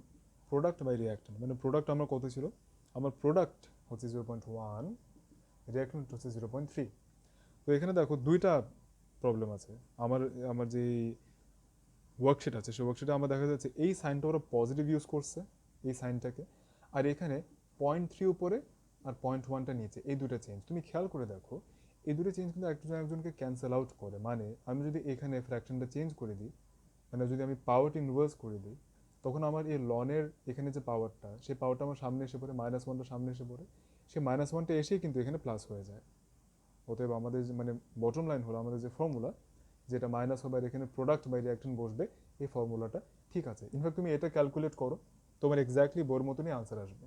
প্রোডাক্ট বাই রিয়াক্টেন্ট, মানে প্রোডাক্ট আমার কত ছিল, আমার প্রোডাক্ট হচ্ছে 0.1, রিয়াক্টেন্ট হচ্ছে 0.3। তো এখানে দেখো দুইটা প্রবলেম আছে। আমার আমার যে ওয়ার্কশিট আছে, সেই ওয়ার্কশিটে আমার দেখা যাচ্ছে এই সাইনটা ওরা পজিটিভ ইউজ করছে, এই সাইনটাকে, আর এখানে 0.3 উপরে আর 0.1টা নিচে, এই দুটো চেঞ্জ তুমি খেয়াল করে দেখো, এই দুটো চেঞ্জ কিন্তু একজন একজনকে ক্যান্সেল আউট করে। মানে আমি যদি এখানে ফ্র্যাকশনটা চেঞ্জ করে দিই, মানে যদি আমি পাওয়ারটা ইনভার্স করে দিই, তখন আমার এই লনের এখানে যে পাওয়ারটা, সেই পাওয়ারটা আমার সামনে এসে পড়ে, -1টা সামনে এসে পড়ে, সেই -1টা এসেই কিন্তু এখানে প্লাস হয়ে যায়। অতএব আমাদের মানে বটম লাইন হলো আমাদের যে ফর্মুলা, যেটা মাইনাস হবে আর এখানে প্রোডাক্ট বাই রিয়াক্টেন্ট বসবে, এই ফর্মুলাটা ঠিক আছে। ইনফ্যাক্ট তুমি এটা ক্যালকুলেট করো, তোমার এক্স্যাক্টলি বোর মতনই আনসার আসবে,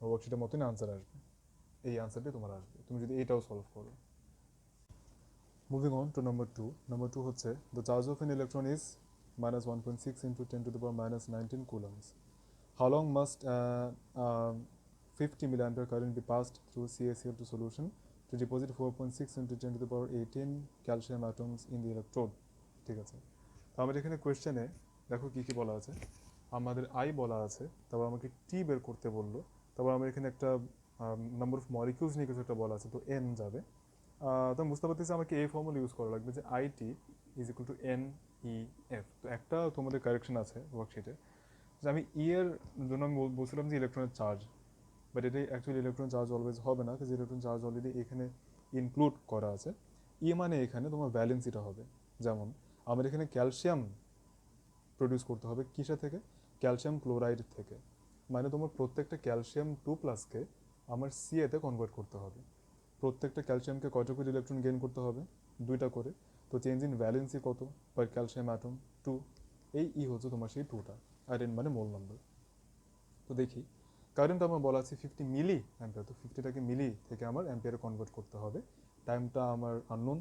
ওয়ার্কশিটের মতনই আনসার আসবে, এই আনসারটি তোমার আসবে তুমি যদি এটাও সলভ করো। Moving on to number two. Number two হচ্ছে the charge of an electron is -1.6 × 10⁻⁻19 coulombs. How long must 50 milliampere current be passed through CaCl2 solution to deposit 4.6 × 10⁻18 calcium atoms in the electrode? ঠিক আছে, তো আমাদের এখানে কোয়েশ্চেনে দেখো কী কী বলা আছে। আমাদের আই বলা আছে, তারপর আমাকে টি বের করতে বললো, তারপর আমার এখানে একটা নাম্বার অফ মলিকিউলস নিয়ে কিছু একটা বলা আছে, তো এন যাবে। তো বুঝতে পারতেছি আমাকে এই ফর্মুলা ইউজ করা লাগবে, যে I T is equal two N E F. তো একটা তোমাদের কারেকশন আছে ওয়ার্কশিটে, যে আমি ই এর জন্য আমি বলছিলাম যে ইলেকট্রনের চার্জ, বাট এটা অ্যাকচুয়ালি ইলেকট্রন চার্জ অলওয়েজ হবে না, যে ইলেকট্রন চার্জ অলরেডি এখানে ইনক্লুড করা আছে। ই মানে এখানে তোমার ভ্যালেন্সিটা হবে। যেমন আমার এখানে ক্যালসিয়াম প্রডিউস করতে হবে কিসে থেকে, ক্যালসিয়াম ক্লোরাইড থেকে, মানে তোমার প্রত্যেকটা ক্যালসিয়াম টু প্লাসকে আমার সিএতে কনভার্ট করতে হবে। প্রত্যেকটা ক্যালসিয়ামকে কয়টা করে ইলেকট্রন গেইন করতে হবে, দুইটা করে। তো চেঞ্জ ইন ভ্যালেন্সি কত পার ক্যালসিয়াম অ্যাটম, 2। এই ই হচ্ছে তোমার সেই 2টা, আর এন মানে মোল নাম্বার। তো দেখি, কারেন্ট আমার বলা আছে 50 মিলি অ্যাম্পিয়ার, তো 50টাকে মিলি থেকে আমার অ্যাম্পিয়ারে কনভার্ট করতে হবে। টাইমটা আমার আননোন।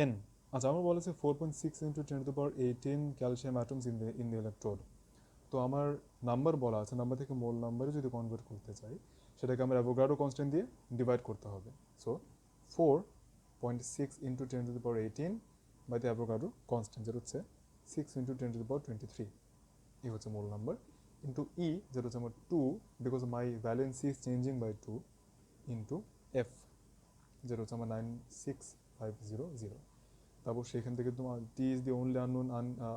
এন, আচ্ছা আমার বলেছে 4.6 × 10⁻18 calcium atoms in the electrode. তো আমার নাম্বার বলা আছে, নাম্বার থেকে মোল নাম্বারে যদি কনভার্ট করতে চাই, সেটাকে আমরা অ্যাভোগাড্রো কনস্ট্যান্ট দিয়ে ডিভাইড করতে হবে। So 4.6 into 10⁻18 by the Avogadro constant, যেটা হচ্ছে 6 ইন্টু 10⁻23, এই হচ্ছে মোল নাম্বার, ইন্টু ই যেটা হচ্ছে আমার 2 because my valency is changing by 2, into F যেটা হচ্ছে আমার 96500। তারপর সেখান থেকে তোমার T is the only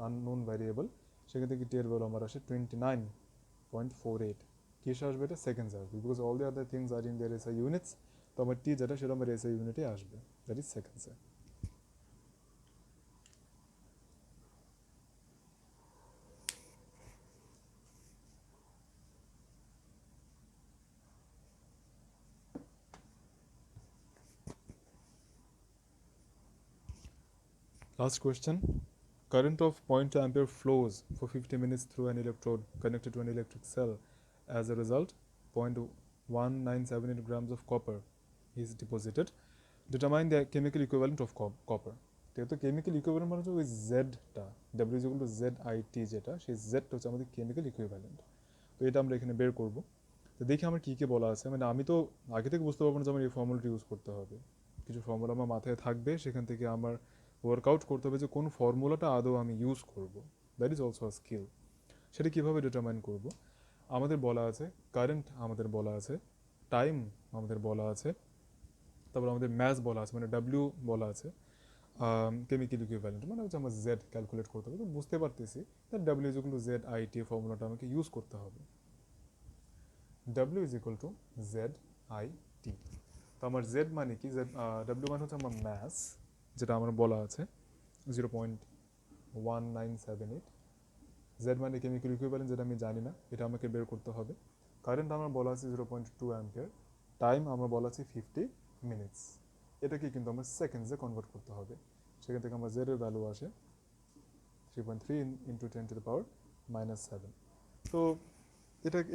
unknown variable, সেখান থেকে টি এর ভ্যালু আমার আসে 29.48। কিসে আসবে এটা? সেকেন্ডস আসবে, because all the other things are in their SI units. তো আমার টি যেটা সেটা আমার এসআই ইউনিটে আসবে, দ্যাট ইজ সেকেন্ডসে। Last question. Current of 0.2 ampere flows for 50 minutes through an electrode connected to an electric cell. As a result, 0.1978 grams of copper is deposited. Determine the chemical equivalent of copper. যেহেতু chemical equivalent মানে হচ্ছে ওই জেডটা, W equal to Z I T, যেটা সেই জেডটা হচ্ছে আমাদের chemical equivalent. তো এটা আমরা এখানে বের করব। তো দেখি আমার কী কী বলা আছে, মানে আমি তো আগে থেকে বুঝতে পারবো না যে আমার এই ফর্মুলাটি ইউজ করতে হবে। কিছু ফর্মুলা আমার মাথায় থাকবে, সেখান থেকে আমার ওয়ার্কআউট করতে হবে যে কোন ফর্মুলাটা আদৌ আমি ইউজ করব। That is also a skill. সেটা কীভাবে ডিটারমাইন করব? আমাদের বলা আছে কারেন্ট, আমাদের বলা আছে টাইম, আমাদের বলা আছে, তারপর আমাদের ম্যাথ বলা আছে, মানে ডাব্লিউ বলা আছে, কেমিক্যাল ইকুইভ্যালেন্ট মানে হচ্ছে আমার জেড ক্যালকুলেট করতে হবে। তো বুঝতে পারতেছি that W is equal to Z I টি ফর্মুলাটা আমাকে ইউজ করতে হবে। W is equal to Z I টি। তো আমার জেড মানে কি, জেড ডাব্লিউ মানে হচ্ছে আমার ম্যাথ, যেটা আমার বলা আছে 0.1978। জেড মানে কেমিক্যাল ইকুইভ্যালেন্ট, যেটা আমি জানি না, এটা আমাকে বের করতে হবে। কারেন্ট আমার বলা আছে 0.2 অ্যাম্পিয়ার, টাইম আমার বলা আছে 50 মিনিটস। এটাকে কিন্তু আমার সেকেন্ডসে কনভার্ট করতে হবে। সেখান থেকে আমার জেড এর ভ্যালু আসে 3.3 ইন্টু 10⁻⁻7। তো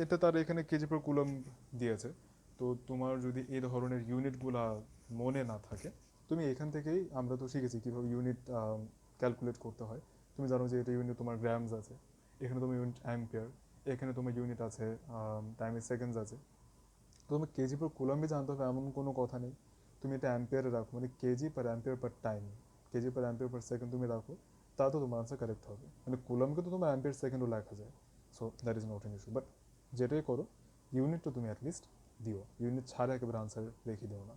এটা তার এখানে কেজি পার কুলম দিয়েছে। তো তোমার যদি এই ধরনের ইউনিটগুলা মনে না থাকে, তুমি এখান থেকেই, আমরা তো শিখেছি কীভাবে ইউনিট ক্যালকুলেট করতে হয়। তুমি জানো যে এটা ইউনিট তোমার গ্রামস আছে, এখানে তোমার ইউনিট অ্যাম্পিয়ার, এখানে তোমার ইউনিট আছে টাইমের সেকেন্ডস আছে। তো তোমার কেজি পার কুলম্বই জানতে হবে এমন কোনো কথা নেই। তুমি এটা অ্যাম্পিয়ারে রাখো, মানে কেজি পার অ্যাম্পিয়ার পার টাইম, কেজি পার অ্যাম্পিয়ার পার সেকেন্ড তুমি রাখো, তা তো তোমার আনসার কারেক্ট হবে। মানে কুলমকে তো তোমার অ্যাম্পিয়ার সেকেন্ডও লেখা যায়, so that is not an issue. But যেটাই করো ইউনিটটা তুমি অ্যাটলিস্ট দিও, ইউনিট ছাড়া একেবারে আনসার রেখে দিও না।